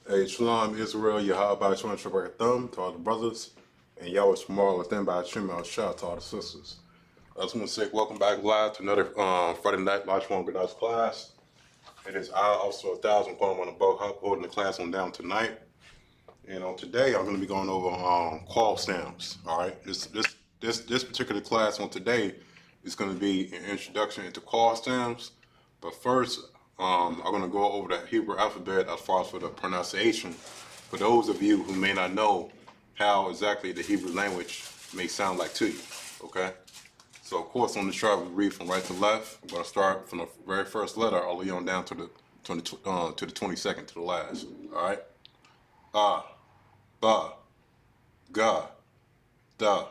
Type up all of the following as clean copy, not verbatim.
Hey, Shalom, Israel, Yahweh, Shwan, Shabbat, Thumb, to all the brothers, and Yahweh Shemar, within by Shemar, shout to all the sisters. I just want to say welcome back live to another Friday night Lashawan Qadash class. It is I, also 1,000, going on the boat, holding the class on down tonight. And today I'm going to be going over call stamps. All right, this particular class on today is going to be an introduction into call stamps. But first, I'm going to go over the Hebrew alphabet as far as for the pronunciation. For those of you who may not know how exactly the Hebrew language may sound like to you. Okay. So of course on the chart we read from right to left. I'm going to start from the very first letter all the way on down to the 22nd to the last. All right. Ah. Ba, ga, da,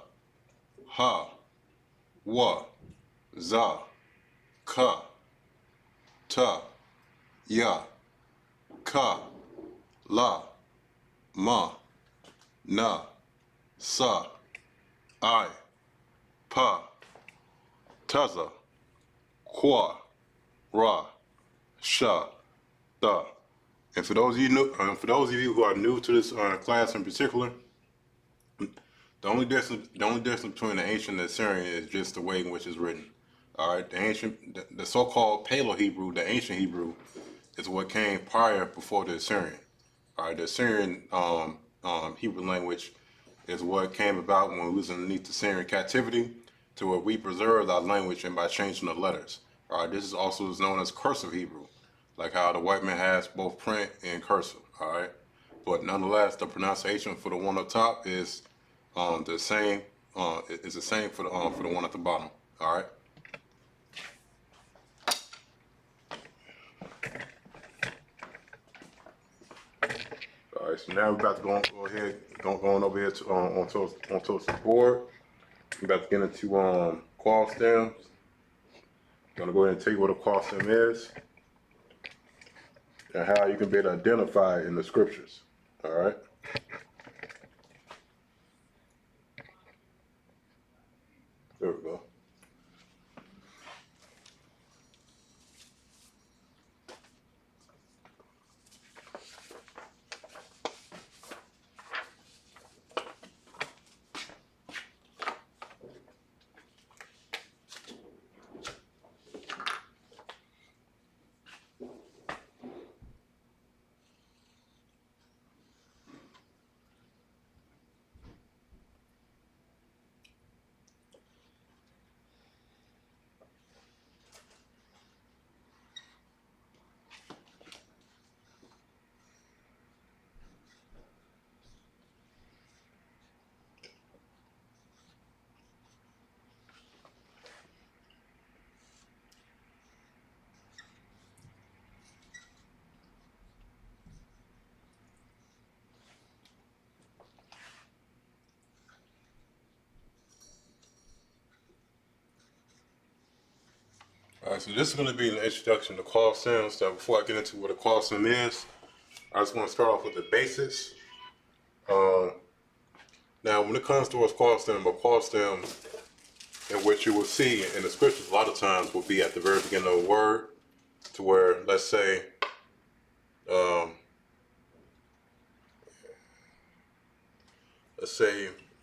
ha, wa, za, ka, ta, ya, ka, la, ma, na, sa, I, pa, taza, kwa, ra, sha, da. And for those of you who are new to this class in particular, the only difference between the ancient and the Assyrian is just the way in which it's written. All right, the so-called Paleo Hebrew, the ancient Hebrew, is what came prior before the Assyrian. All right, the Assyrian Hebrew language is what came about when we was underneath the Assyrian captivity, to where we preserved our language and by changing the letters. All right, this is also known as cursive Hebrew, like how the white man has both print and cursive. All right, but nonetheless, the pronunciation for the one up top is the same. It's the same for the one at the bottom. All right. All right. So now we're about to go ahead, going over here to onto the board. We're about to get into call stems. I'm gonna go ahead and tell you what a call stem is and how you can be able to identify it in the scriptures. All right. There we go. All right, so this is going to be an introduction to call stems. So before I get into what a call stem is, I just want to start off with the basics. Now, when it comes to a call stem in which you will see in the scriptures a lot of times will be at the very beginning of a word, to where, let's say, um,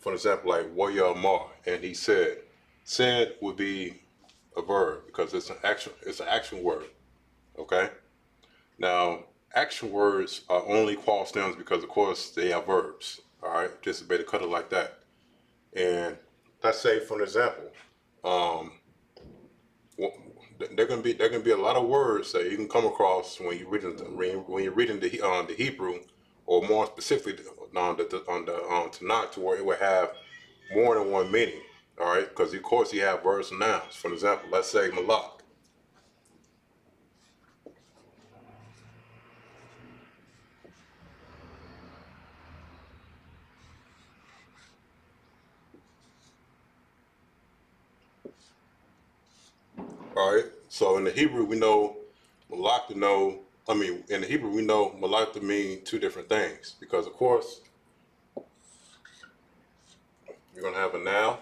for example, like Waya Ma, and he said. Said would be a verb because it's an action word. Okay. Now, action words are only call stems because, of course, they have verbs. All right, just a bit to cut it like that. And let's say, for an example, um, there gonna be a lot of words that you can come across when you're reading the Hebrew, or more specifically on the Tanakh, to where it would have more than one meaning. All right, because of course you have verbs and nouns. For example, let's say malak. All right, so in the Hebrew we know malak to know. I mean, in the Hebrew we know malak to mean two different things, because of course you're gonna have a noun,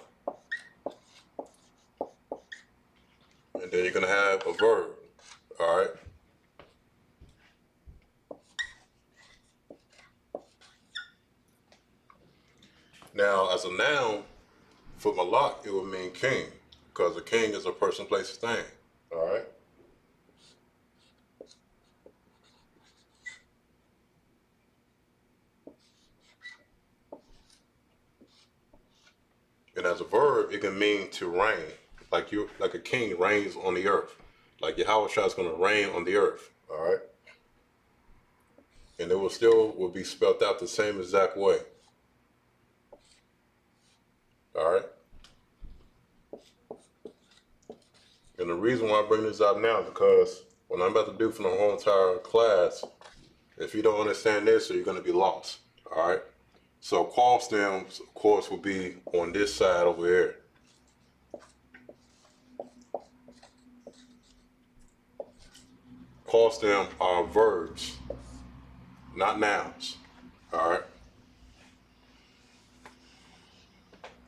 and then you're gonna have a verb. All right. Now, as a noun, for Malak, it would mean king, because a king is a person, place, or thing. All right. And as a verb, it can mean to reign, like a king reigns on the earth, like Yahweh Shah is going to reign on the earth. All right. And it will be spelled out the same exact way. All right. And the reason why I bring this up now is because what I'm about to do for the whole entire class, if you don't understand this, you're going to be lost. All right. So call stems, of course, will be on this side over here. Call stem are verbs, not nouns. All right.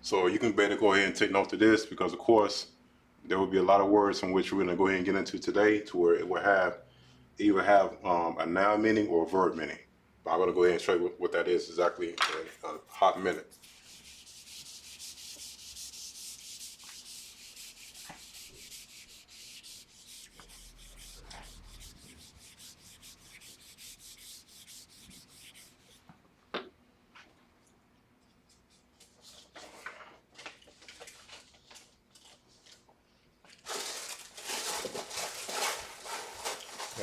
So you can better go ahead and take note of this because, of course, there will be a lot of words in which we're going to go ahead and get into today to where it will either have a noun meaning or a verb meaning. But I'm going to go ahead and show you what that is exactly in a hot minute.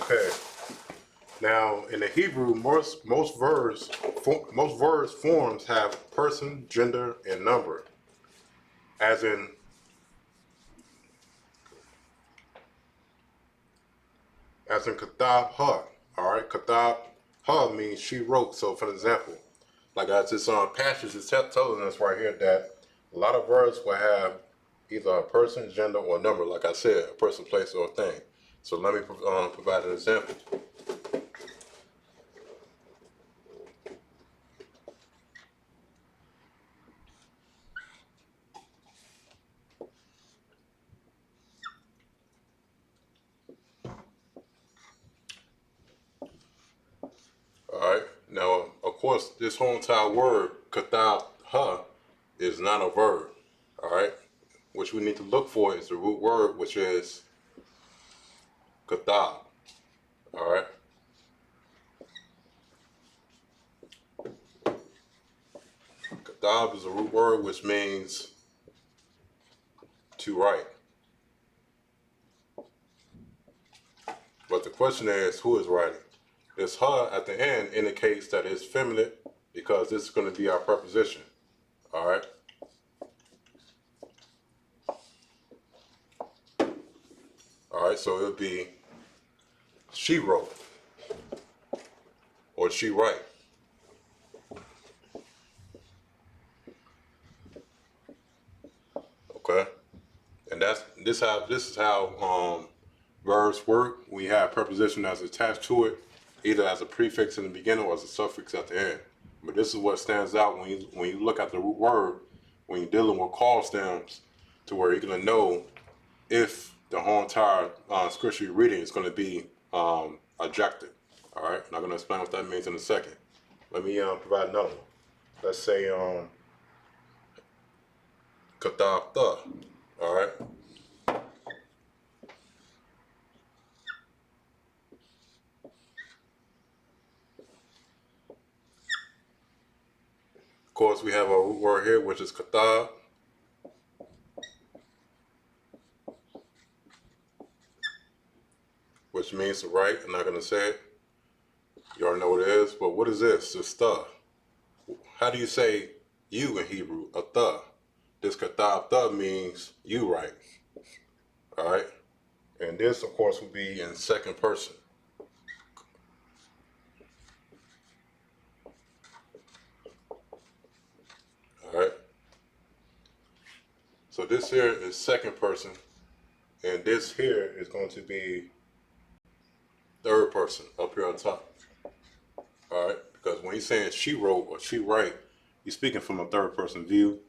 Okay. Now, in the Hebrew, most verbs forms have person, gender, and number. As in Katab Ha. All right, Katab Ha means she wrote. So, for example, like as this passage is telling us right here that a lot of verbs will have either a person, gender, or number. Like I said, a person, place, or a thing. So let me provide an example. All right. Now, of course, this whole entire word, kathab ha, is not a verb. All right. Which we need to look for is the root word, which is kathab. All right. Kathab is a root word, which means to write. But the question is, who is writing? This ha at the end indicates that it's feminine because this is going to be our preposition. All right. All right. So it would be she wrote or she write. Okay. And this is how verbs work. We have preposition that's attached to it, either as a prefix in the beginning or as a suffix at the end. But this is what stands out when you look at the root word, when you're dealing with call stems, to where you're gonna know if the whole entire scripture you're reading is gonna be adjective. All right, and I'm gonna explain what that means in a second. Let me provide another one. Let's say katabta. All right. Of course, we have a root word here, which is katab. Which means to write. I'm not going to say it. You already know what it is. But what is this? It's the. How do you say you in Hebrew? A the. This katab the means you write. All right. And this, of course, would be in second person. All right. So this here is second person. And this here is going to be third person up here on top. All right. Because when you're saying she wrote or she write, you're speaking from a third person view.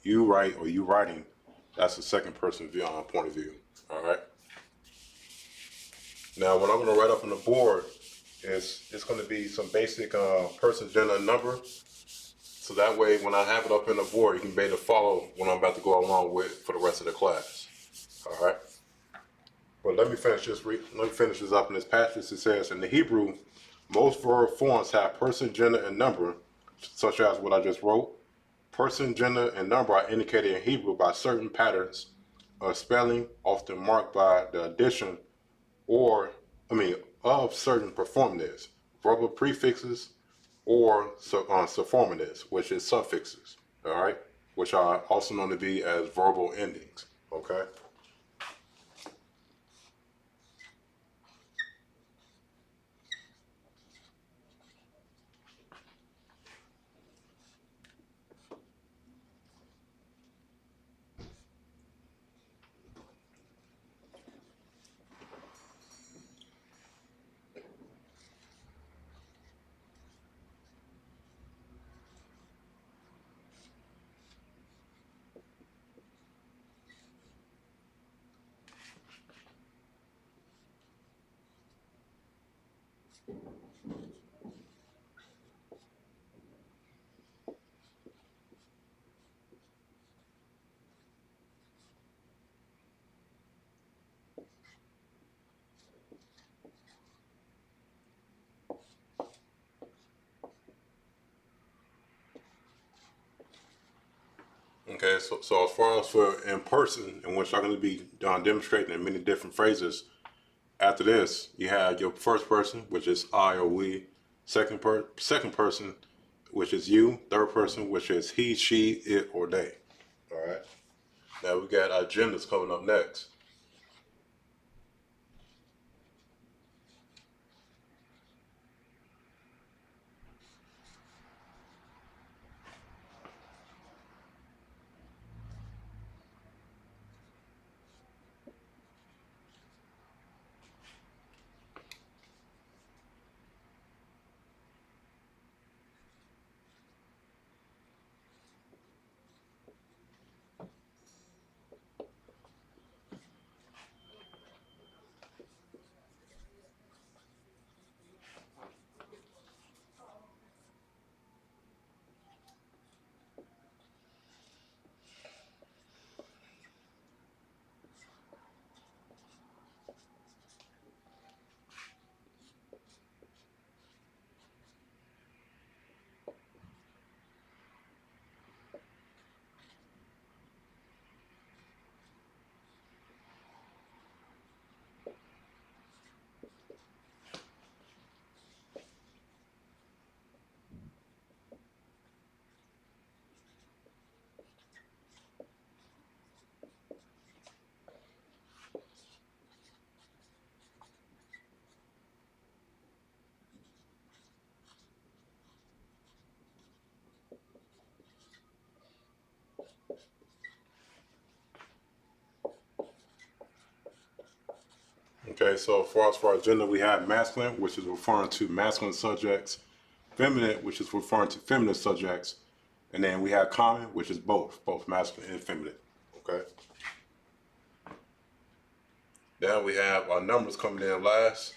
You write or you writing, that's a second person view point of view. All right. Now, what I'm going to write up on the board is it's going to be some basic person, gender, and number. So that way, when I have it up in the board, you can be able to follow what I'm about to go along with for the rest of the class. All right. But let me finish this. Let me finish this up in this passage. It says in the Hebrew, most verb forms have person, gender, and number, such as what I just wrote. Person, gender, and number are indicated in Hebrew by certain patterns of spelling, often marked by the addition of certain performatives, verbal prefixes, or subformatives, which is suffixes, all right, which are also known to be as verbal endings, okay? Okay, so as far as for in person, in which I'm going to be demonstrating in many different phrases, after this, you have your first person, which is I or we, second person, which is you, third person, which is he, she, it, or they, all right? Now we got our genders coming up next. Okay, so for our gender, we have masculine, which is referring to masculine subjects, feminine, which is referring to feminine subjects, and then we have common, which is both masculine and feminine. Okay. Then we have our numbers coming in last.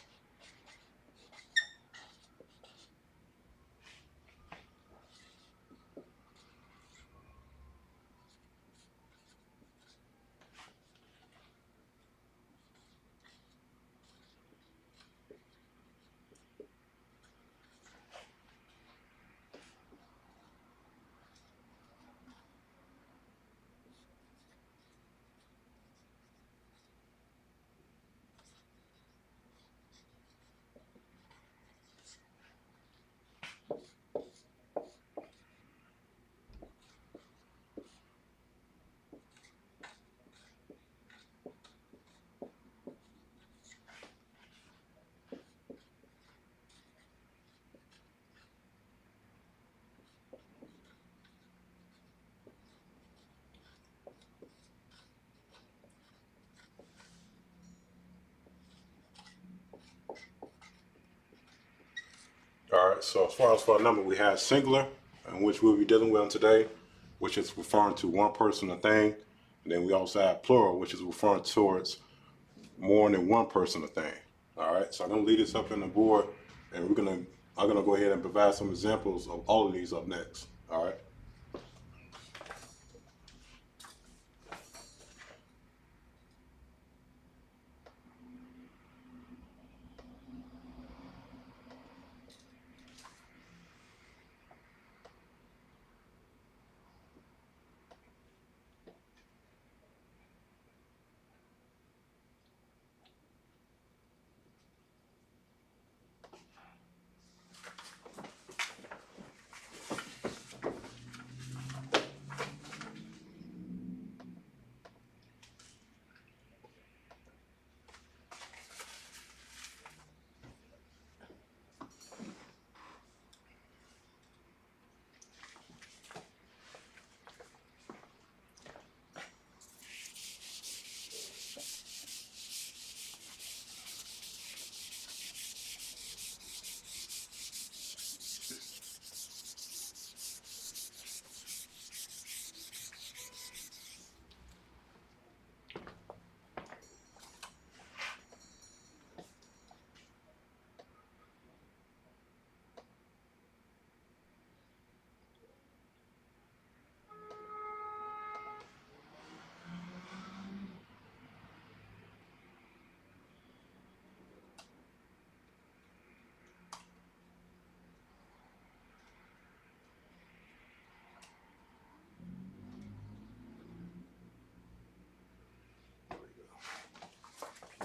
All right, so as far as for our number, we have singular, in which we'll be dealing with today, which is referring to one person or thing. And then we also have plural, which is referring towards more than one person or thing. All right, so I'm gonna lead this up in the board, and I'm gonna go ahead and provide some examples of all of these up next. All right.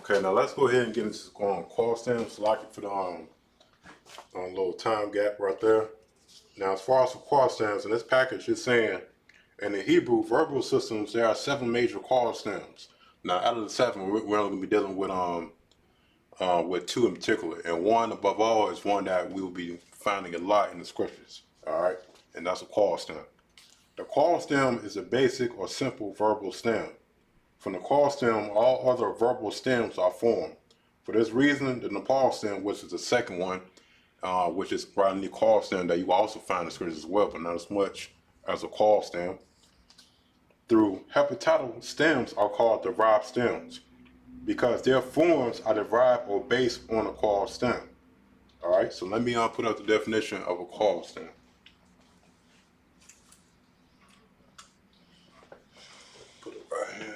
Okay, now let's go ahead and get into call stems. Select it for the little time gap right there. Now, as far as the call stems in this package, it's saying in the Hebrew verbal systems there are 7 major call stems. Now, out of the 7, we're only going to be dealing with 2 in particular, and one above all is one that we will be finding a lot in the scriptures. All right, and that's a call stem. The call stem is a basic or simple verbal stem. From the call stem, all other verbal stems are formed. For this reason, the Nepal stem, which is the second one, which is right in the call stem that you also find in the scriptures as well, but not as much as a call stem. Through hepatidal stems are called derived stems because their forms are derived or based on a call stem. All right, so let me put up the definition of a call stem. Put it right here.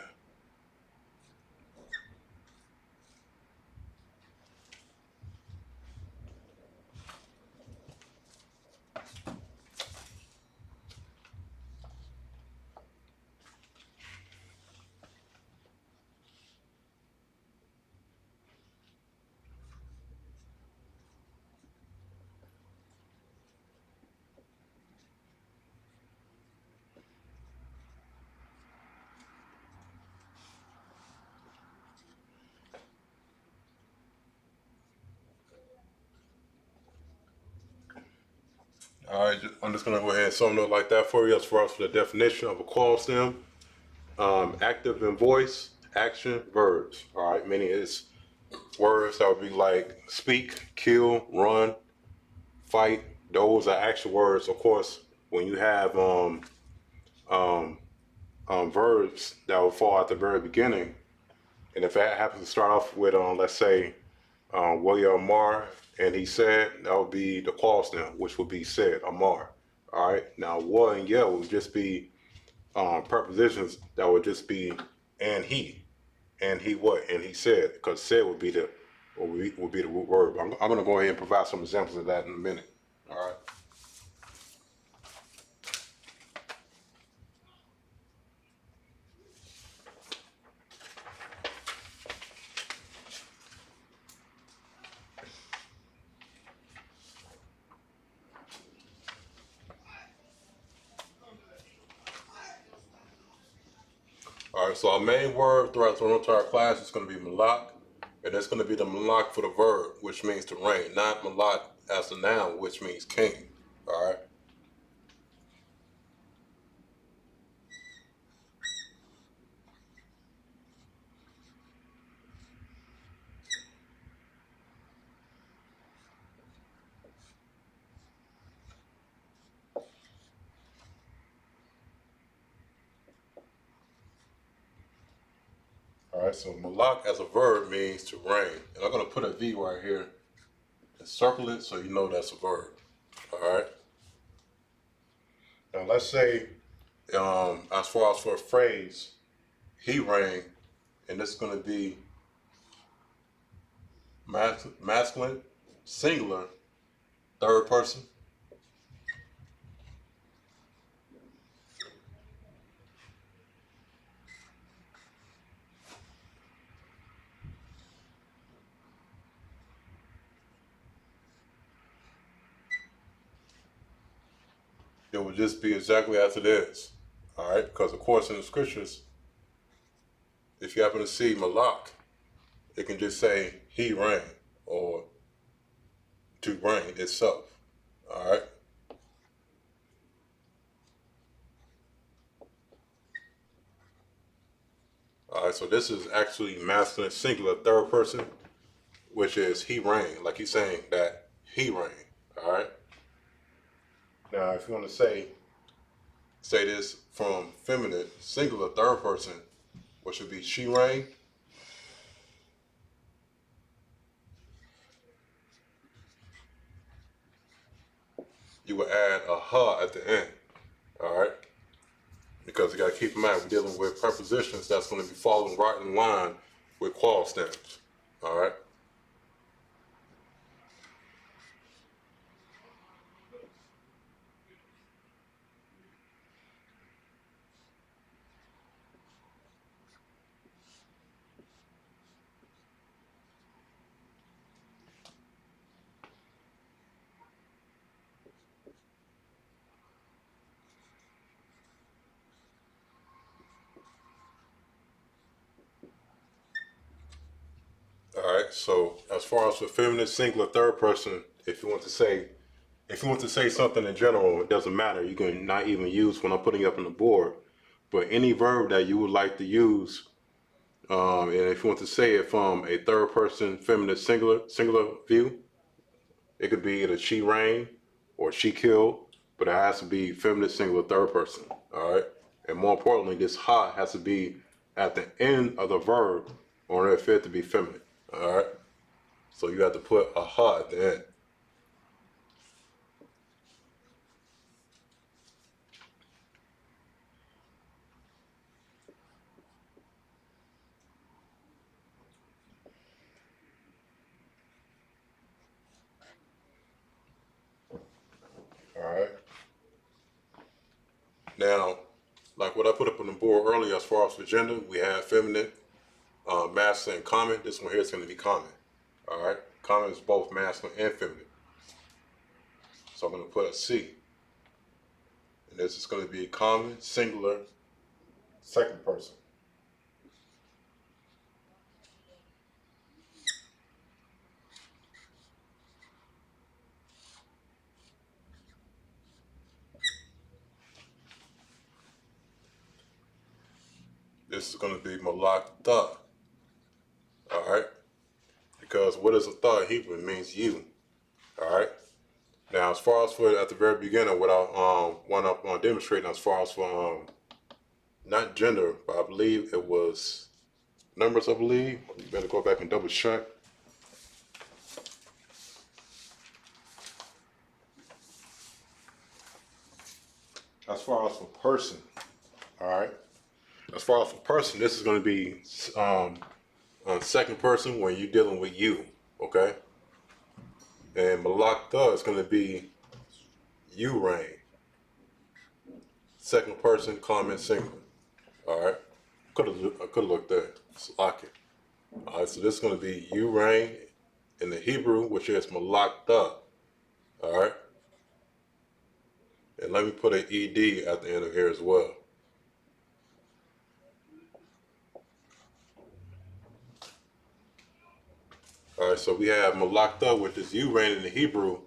All right, I'm just gonna go ahead and sum it up like that for you as far as for the definition of a call stem. Active in voice, action, verbs. All right, meaning it's words that would be like speak, kill, run, fight. Those are actual words. Of course, when you have verbs that will fall at the very beginning, and if that happens to start off with, let's say, William Amar, and he said, that would be the call stem, which would be said, Amar. All right, now wa and yeah would just be prepositions that would just be and he what, and he said, because said would be the root word. I'm going to go ahead and provide some examples of that in a minute. All right. All right, so our main word throughout the entire class is going to be malak, and it's going to be the malak for the verb, which means to reign, not malak as the noun, which means king. All right. All right, so malak as a verb means to reign, and I'm going to put a V right here and circle it so you know that's a verb. All right. Now let's say, as far as for a phrase, he rang, and this is going to be masculine, singular, third person. It will just be exactly as it is. All right, because of course in the scriptures, if you happen to see Malak, it can just say he rang or to reign itself. All right. All right. So this is actually masculine singular third person, which is he reigned. Like he's saying that he reigned. All right. Now, if you want to say this from feminine singular third person, which would be she reigned, you would add a ha at the end. All right. Because you got to keep in mind we're dealing with prepositions that's going to be following right in line with qual stems. All right. All right. So as far as for feminine singular third person, if you want to say something in general, it doesn't matter. You can not even use when I'm putting up on the board, but any verb that you would like to use, and if you want to say it from a third person feminine singular view, it could be either she reigned or she killed, but it has to be feminine singular third person. All right. And more importantly, this ha has to be at the end of the verb in order for it to be feminine. All right. So you have to put a ha at the end. All right. Now, like what I put up on the board earlier, as far as for gender, we have feminine, masculine, and common. This one here is going to be common. All right. Common is both masculine and feminine. So I'm going to put a C. And this is going to be common, singular, second person. This is going to be malak tha. All right. Because what is a tha in Hebrew? It means you. All right. Now, as far as for at the very beginning, what I want to demonstrate, as far as for not gender, but I believe it was numbers. I believe you better go back and double check. As far as for person, all right. As far as for person, this is going to be on second person when you're dealing with you, okay? And malak tha is going to be you reign. Second person, common, singular. All right. I could have looked there. It's lock it. All right. So this is going to be you reign in the Hebrew, which is malak tha. All right. And let me put an ed at the end of here as well. All right. So we have malak tha, which is you reign in the Hebrew,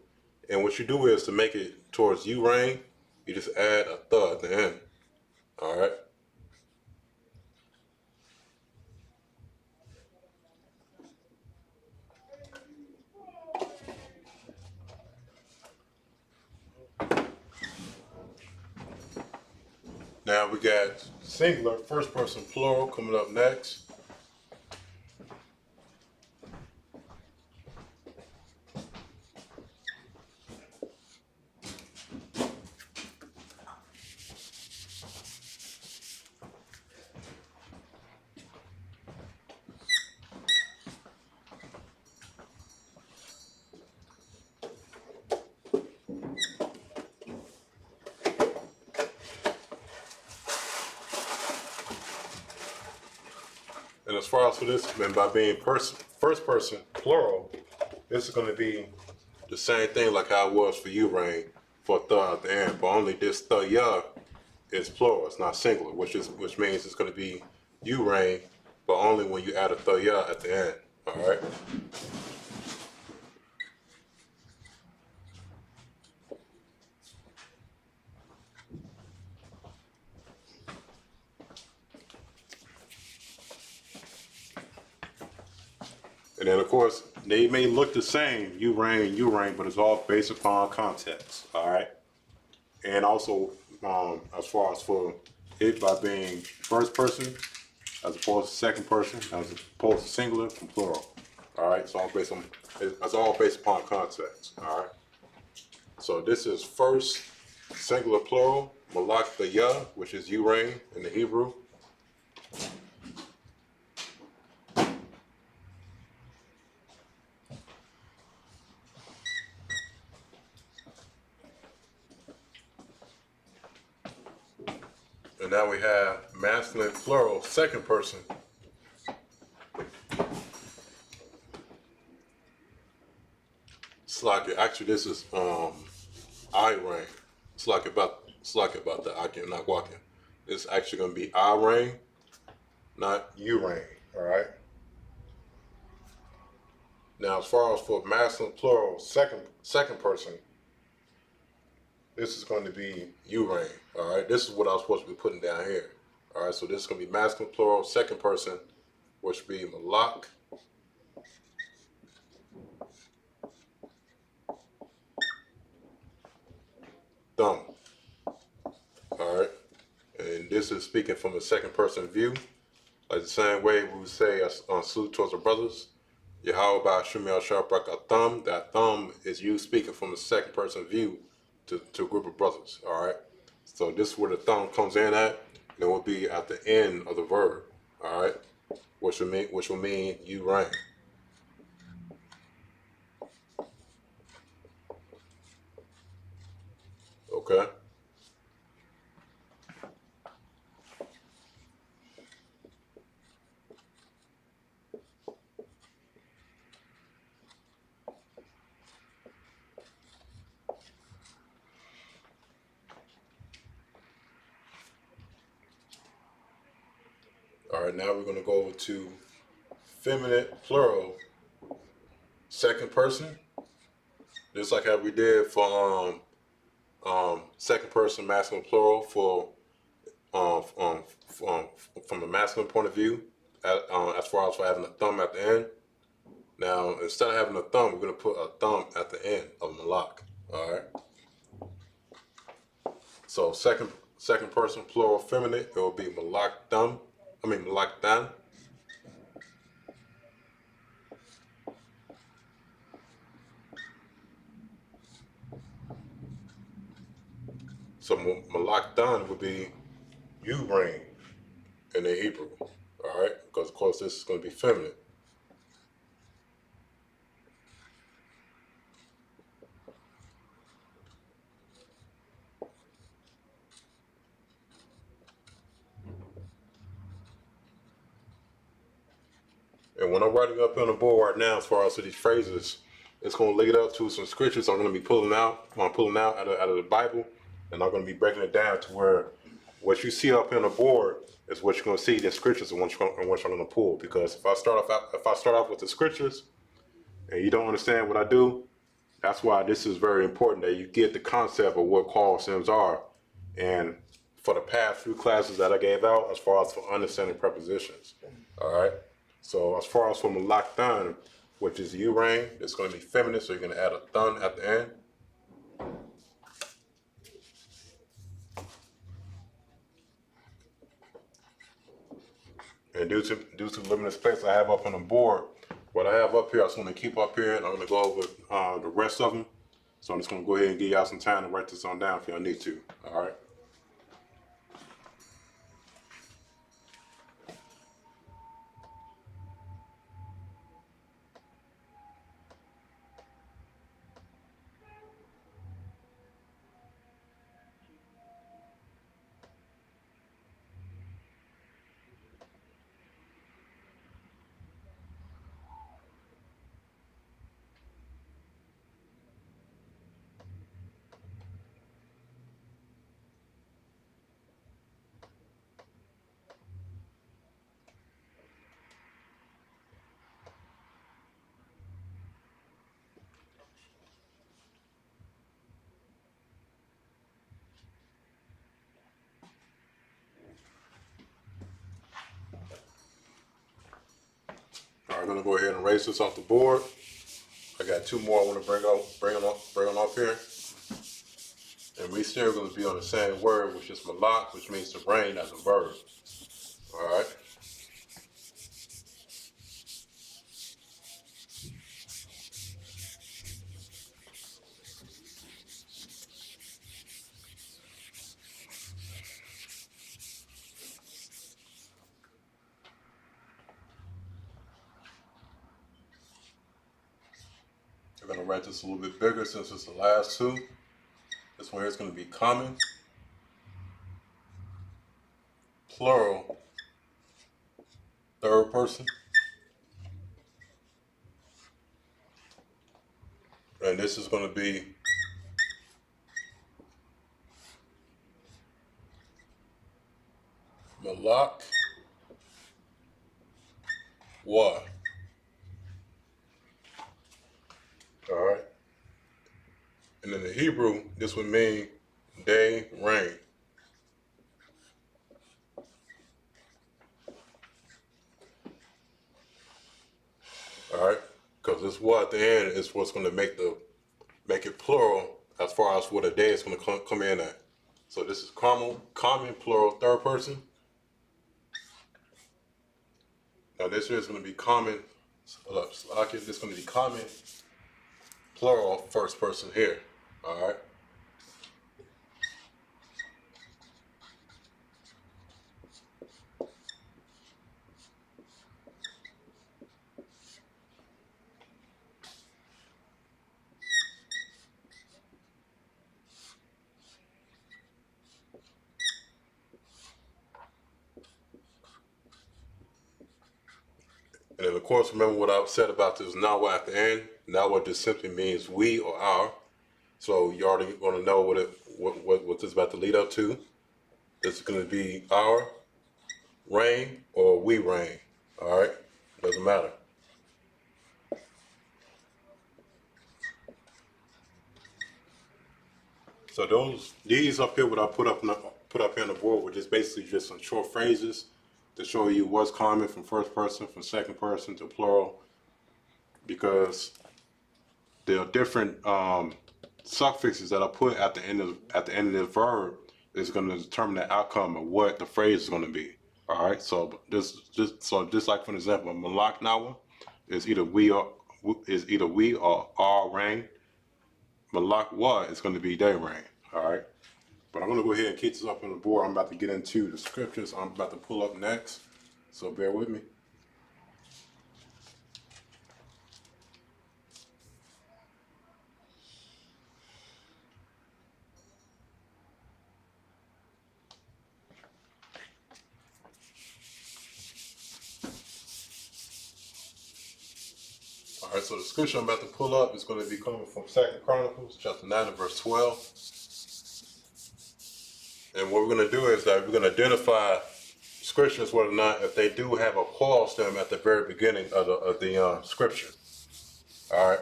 and what you do is to make it towards you reign, you just add a tha at the end. All right. Now we got singular, first person plural coming up next. as far as for this, and by being first person plural, this is going to be the same thing like how it was for you, Rain, for the at the end. But only this the ya is plural. It's not singular, which means it's going to be you, Rain, but only when you add a the ya at the end. All right. And then, of course, they may look the same, you rain, but it's all based upon context, all right? And also, as far as for it by being first person, as opposed to second person, as opposed to singular from plural, all right? It's all based upon context, all right? So this is first singular plural, malak the ya, which is you rain in the Hebrew. And now we have masculine plural, second person. It's like actually this is I rain. It's like about that I can not walking. It's actually gonna be I rain, not you rain. All right. Now as far as for masculine plural, second person, this is going to be you rain. All right. This is what I was supposed to be putting down here. All right. So this is gonna be masculine plural, second person, which would be malak. Thumb. All right. And this is speaking from a second person view. Like the same way we would say salute towards our brothers. Yahweh by Shemel Sharprak thumb. That thumb is you speaking from a second person view to a group of brothers. All right. So this is where the thumb comes in at. And it will be at the end of the verb. All right. Which will mean you reign. Okay. All right. Now we're going to go over to feminine plural, second person. Just like how we did for second person masculine plural for um, um, from a masculine point of view, as far as for having a thumb at the end. Now, instead of having a thumb, we're going to put a thumb at the end of malak. All right. So second person plural feminine, it will be malak thumb. Malak dan. So malak dan would be you reign in the Hebrew. All right, because of course this is going to be feminine. And when I'm writing up on the board right now, as far as these phrases, it's going to lead up to some scriptures I'm going to be pulling out. I'm pulling out of the Bible, and I'm going to be breaking it down to where what you see up on the board is what you're going to see. The scriptures and what I'm going to pull. Because if I start off with the scriptures, and you don't understand what I do, that's why this is very important that you get the concept of what call sims are. And for the past few classes that I gave out, as far as for understanding prepositions, all right. So as far as from a lock thun, which is you rain, it's going to be feminine, so you're going to add a thun at the end. And due to limited space I have up on the board, what I have up here, I just want to keep up here, and I'm going to go over the rest of them. So I'm just going to go ahead and give y'all some time to write this on down if y'all need to. All right. I'm gonna go ahead and erase this off the board. I got two more I want to bring on up here. And we still going to be on the same word, which is malak, which means to rain as a verb. All right. We're going to write this a little bit bigger since it's the last two. This one here is going to be common, plural, third person. And this is going to be malak wa. All right. And in the Hebrew, this would mean day, rain. All right. Because this wa at the end is what's going to make it plural as far as what a day is going to come in at. So this is common, plural, third person. Now this here is going to be common, this is going to be common, plural, first person here. All right. And then, of course, remember what I said about this nawa at the end. Nawa just simply means we or our. So you already going to know what this is about to lead up to. This is going to be our reign or we reign. All right, doesn't matter. So these up here, what I put up here on the board, were just basically just some short phrases to show you what's common from first person, from second person to plural, because there are different suffixes that I put at the end of this verb is going to determine the outcome of what the phrase is going to be. All right. So just like for example, malak nawa is either we or our rain. Malak wa is going to be their rain. All right. But I'm going to go ahead and keep this up on the board. I'm about to get into the scriptures I'm about to pull up next. So bear with me. All right, so the scripture I'm about to pull up is going to be coming from 2 Chronicles, chapter 9 and verse 12. And what we're going to do is that we're going to identify scriptures, whether or not if they do have a pause stem at the very beginning of the scripture. All right.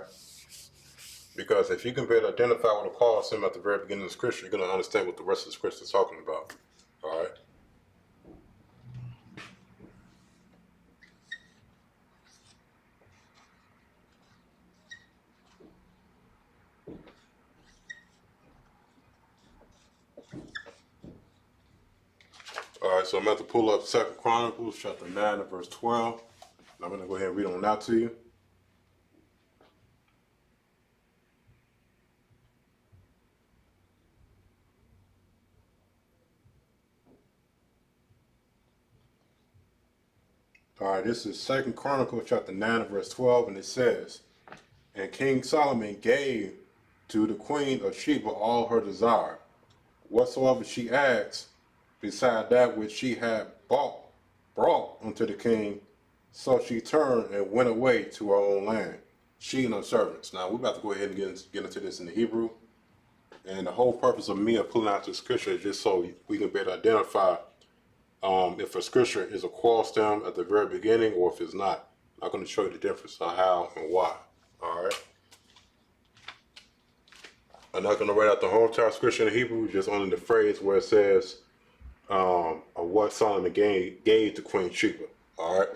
Because if you can be able to identify with a pause stem at the very beginning of the scripture, you're going to understand what the rest of the scripture is talking about. All right. All right, so I'm about to pull up 2 Chronicles, chapter 9 and verse 12. And I'm going to go ahead and read on out to you. All right, this is 2 Chronicles, chapter 9 and verse 12, and it says, "And King Solomon gave to the queen of Sheba all her desire, whatsoever she asked, beside that which she had brought unto the king. So she turned and went away to her own land, she and her servants." Now we're about to go ahead and get into this in the Hebrew. And the whole purpose of me of pulling out the scripture is just so we can be able to identify if a scripture is a qual stem at the very beginning or if it's not. I'm going to show you the difference of how and why. All right. I'm not going to write out the whole entire scripture in Hebrew, just only the phrase where it says what Solomon gave to Queen Sheba. All right.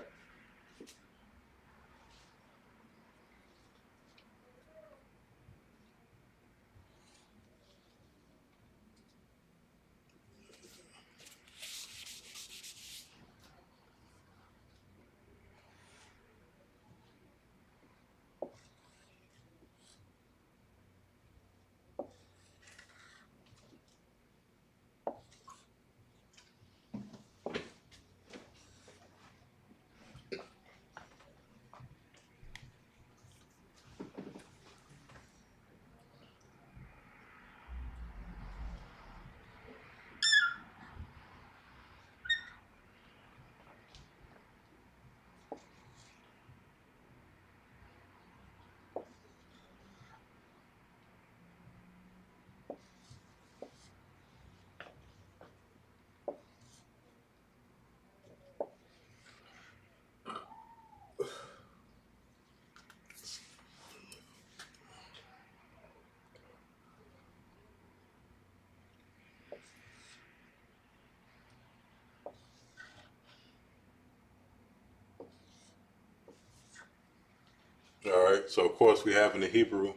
All right. So of course we have in the Hebrew,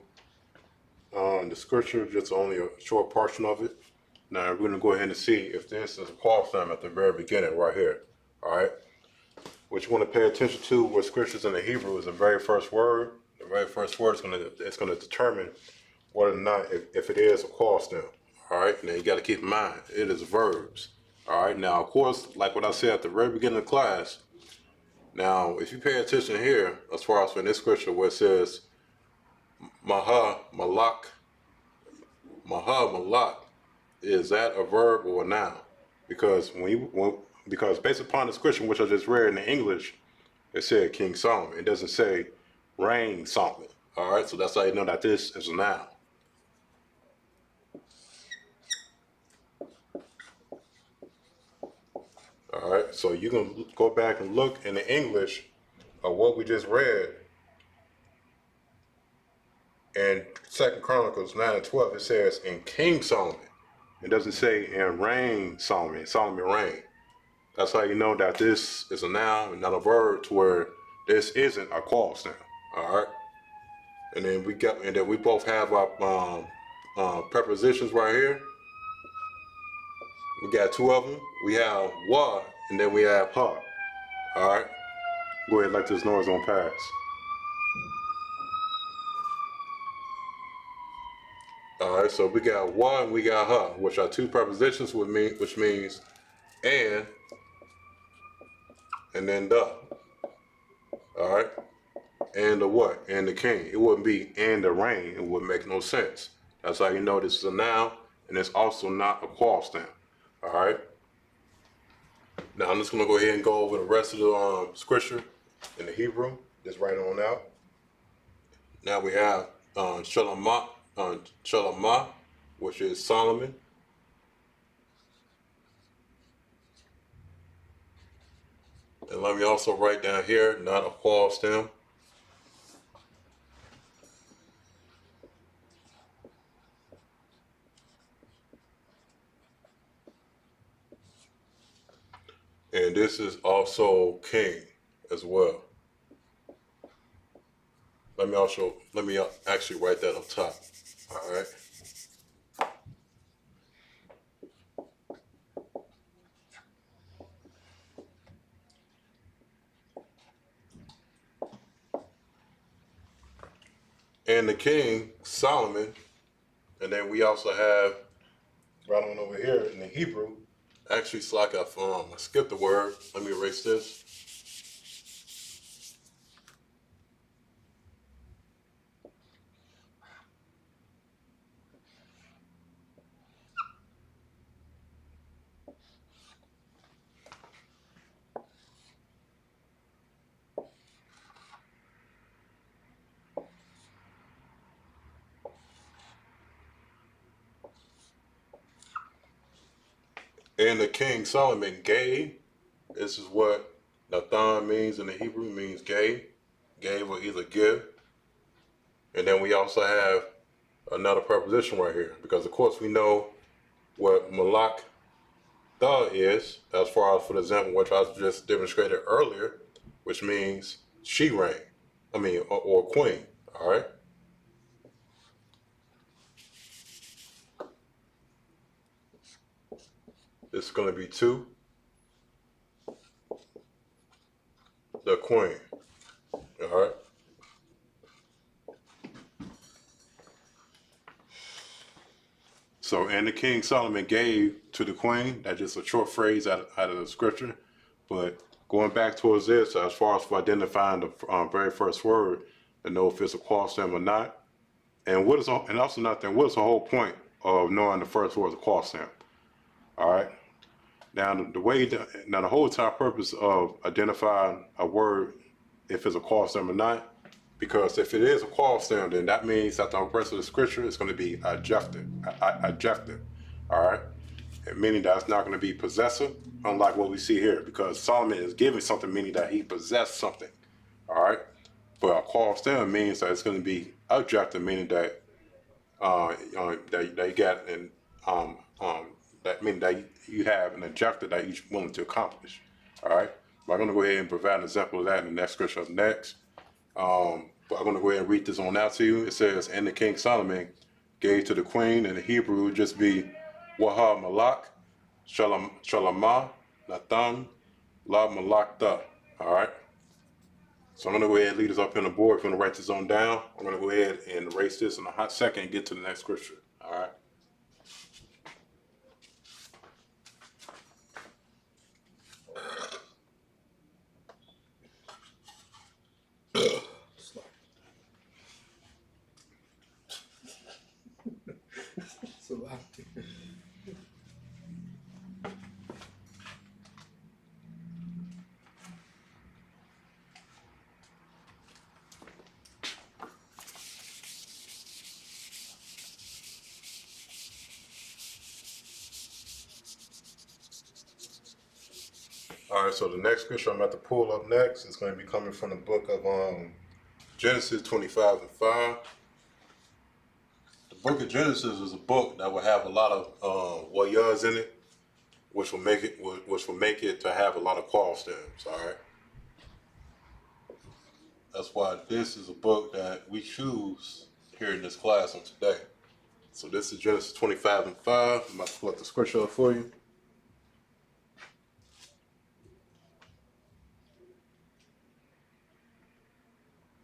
the scripture, just only a short portion of it. Now we're gonna go ahead and see if this is a call sign at the very beginning, right here. All right. What you want to pay attention to with scriptures in the Hebrew is the very first word. The very first word is gonna determine whether or not if it is a call stem. All right. Now you got to keep in mind it is verbs. All right. Now of course, like what I said at the very beginning of class. Now if you pay attention here, as far as in this scripture where it says maha malak, maha malak, is that a verb or a noun? Because because based upon the scripture which I just read in the English, it said King Solomon. It doesn't say reign Solomon. All right, so that's how you know that this is a noun. All right, so you can go back and look in the English of what we just read in Second Chronicles 9 and 12. It says in King Solomon. It doesn't say in reign Solomon. Solomon reigned. That's how you know that this is a noun and not a verb, to where this isn't a clause now. All right. And then we both have our prepositions right here. We got two of them. We have wa and then we have ha. All right. Go ahead, let this noise on pass. All right. So we got wa and we got ha, which are two prepositions which means and then the. All right. And the what? And the king. It wouldn't be and the reign. It wouldn't make no sense. That's how you know this is a noun, and it's also not a clause noun. All right. Now I'm just gonna go ahead and go over the rest of the scripture in the Hebrew. Just write on out. Now we have Shalamah, which is Solomon. And let me also write down here, not a clause stem. And this is also king as well. Let me actually write that up top. All right. And the king, Solomon, and then we also have, right on over here in the Hebrew, actually it's like I skipped the word. Let me erase this. And the king Solomon gave. This is what Nathan means in the Hebrew, means gave. Gave or either give. And then we also have another preposition right here, because of course we know what malak da is, as far as for the example which I just demonstrated earlier, which means she reigned. Or queen. All right. This is going to be two, the queen. All right. So, and the king Solomon gave to the queen. That's just a short phrase out of the scripture. But going back towards this, as far as for identifying the very first word, to know if it's a clause stem or not, and what is the whole point of knowing the first word is a clause stem? All right. Now, the whole entire purpose of identifying a word, if it's a clause stem or not, because if it is a clause stem, then that means that the rest of the scripture is going to be adjective. All right, meaning that it's not going to be possessive, unlike what we see here, because Solomon is giving something, meaning that he possessed something. All right, but a clause stem means that it's going to be adjective, meaning that that you got an that means that you have an objective that you're willing to accomplish. All right. I'm going to go ahead and provide an example of that in the next scripture next. But I'm going to go ahead and read this on out to you. It says, and the King Solomon gave to the queen, and the Hebrew would just be Wahab Malak, Shalamah, Nathan, La Malakta. All right. So I'm going to go ahead and lead us up on the board. If you want to write this on down, I'm going to go ahead and erase this in a hot second and get to the next scripture. All right. All right, so the next scripture I'm about to pull up next is going to be coming from the book of Genesis 25 and 5. The book of Genesis is a book that will have a lot of wayas in it, which will make it to have a lot of qual stems. All right, that's why this is a book that we choose here in this class on today. So this is Genesis 25 and 5. I'm about to pull up the scripture up for you.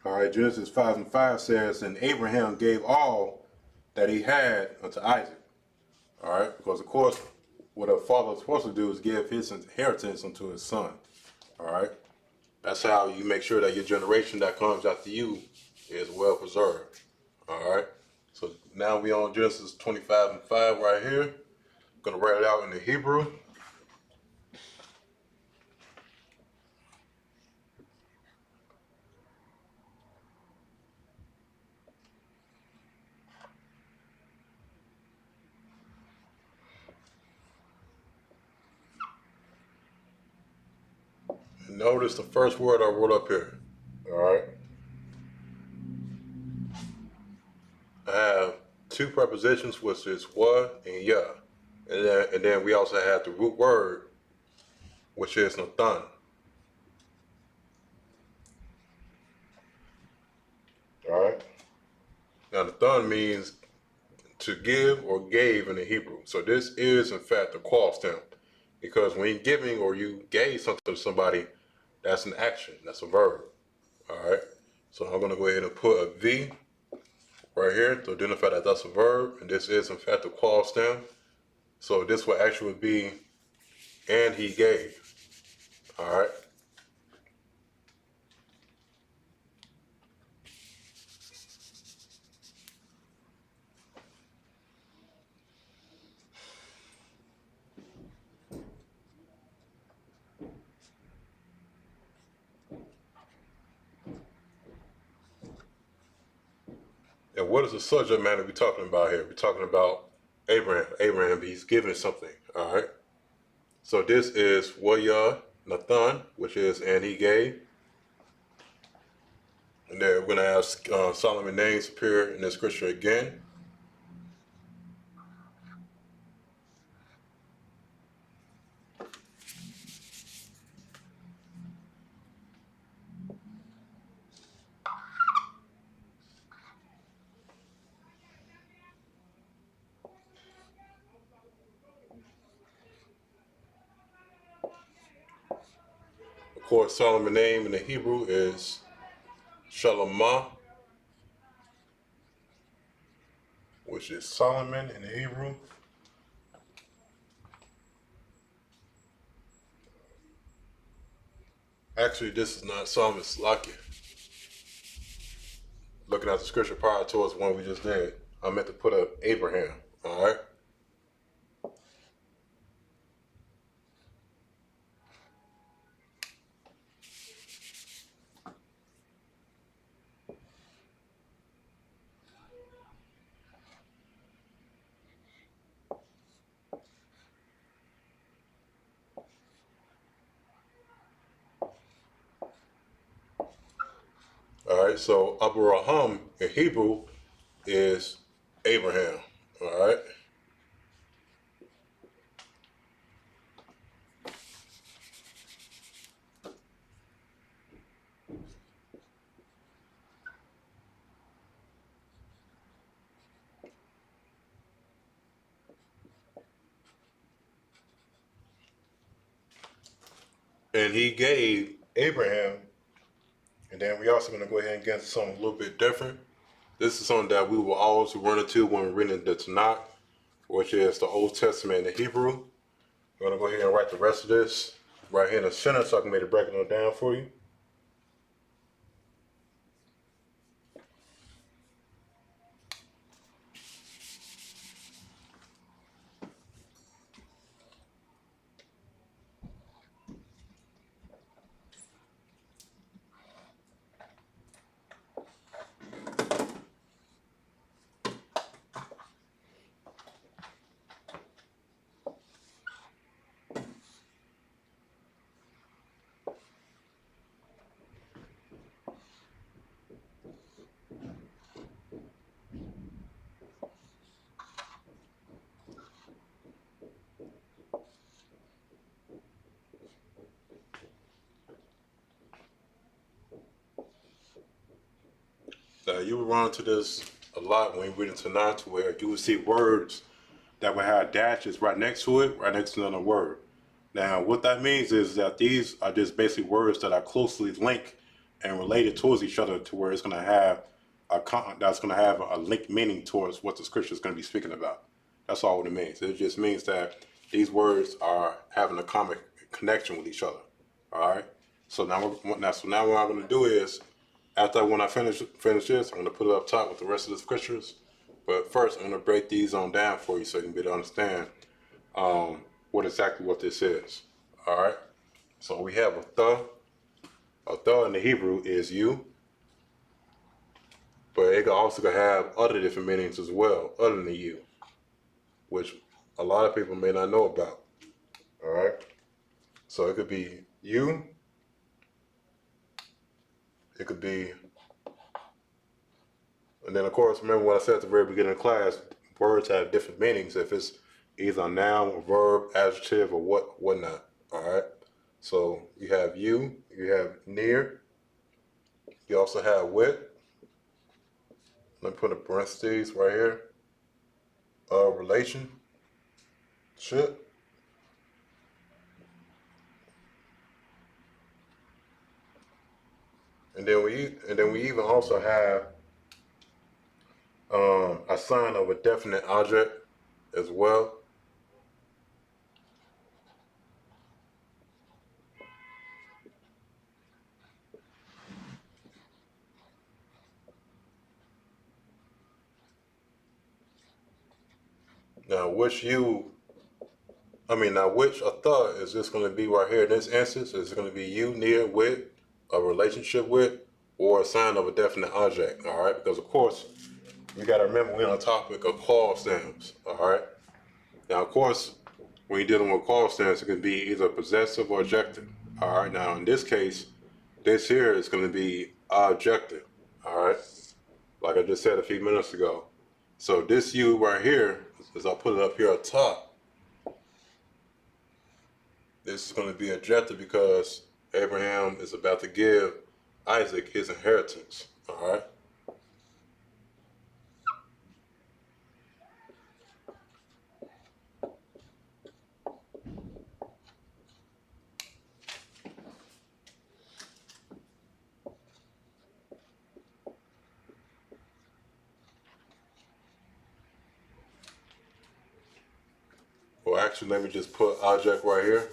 All right, Genesis 5 and 5 says, and Abraham gave all that he had unto Isaac. All right, because of course, what a father is supposed to do is give his inheritance unto his son. All right, that's how you make sure that your generation that comes after you is well preserved. All right, so now we on Genesis 25 and 5 right here. I'm gonna write it out in the Hebrew. And notice the first word I wrote up here. All right. I have two prepositions, which is wa and ya. And then we also have the root word, which is nathan. All right. Now, nathan means to give or gave in the Hebrew. So this is, in fact, a qual stem. Because when you're giving or you gave something to somebody, that's an action. That's a verb. All right. So I'm going to go ahead and put a V right here to identify that that's a verb. And this is, in fact, a qual stem. So this will actually be, and he gave. All right. And what is the subject matter we're talking about here? We're talking about Abraham. Abraham, he's giving something. All right. So this is Waya Nathan, which is and he gave. And then we're going to have Solomon names appear in the scripture again. Of course, Solomon's name in the Hebrew is Shalamah, which is Solomon in the Hebrew. Actually, this is not Solomon, it's Lakia. Looking at the scripture prior towards the one we just did, I meant to put up Abraham. All right. All right. So Abraham in Hebrew is Abraham. All right. And he gave Abraham, and then we also going to go ahead and get into something a little bit different. This is something that we will always run into when we're reading the Tanakh, which is the Old Testament in Hebrew. I'm going to go ahead and write the rest of this right here in the center so I can make it break it down for you. Now, you will run into this a lot when you read into Tanakh, where you will see words that will have dashes right next to it, right next to another word. Now, what that means is that these are just basically words that are closely linked and related towards each other, to where it's going to have that's going to have a linked meaning towards what the scripture is going to be speaking about. That's all it means. It just means that these words are having a common connection with each other. All right. So now what I'm going to do is, when I finish this, I'm going to put it up top with the rest of the scriptures. But first, I'm going to break these on down for you so you can be able to understand what this is. All right. So we have a thah. A thah in the Hebrew is you, but it can also have other different meanings as well, other than you, which a lot of people may not know about. All right. So it could be you. It could be, and then of course, remember what I said at the very beginning of class, words have different meanings if it's either a noun, a verb, adjective, or whatnot. All right. So you have you have near, you also have with. Let me put a parentheses right here. Relationship. And then we even also have a sign of a definite object as well. Now, which a thought is this going to be right here in this instance? Is it going to be you, near, with, a relationship with, or a sign of a definite object? All right, because of course, you got to remember we're on the topic of clause stems. All right. Now, of course, when you're dealing with clause stems, it can be either possessive or adjective. All right. Now, in this case, this here is going to be objective. All right. Like I just said a few minutes ago. So this you right here, as I put it up here at top, this is going to be objective because Abraham is about to give Isaac his inheritance. All right. Well, actually, let me just put object right here.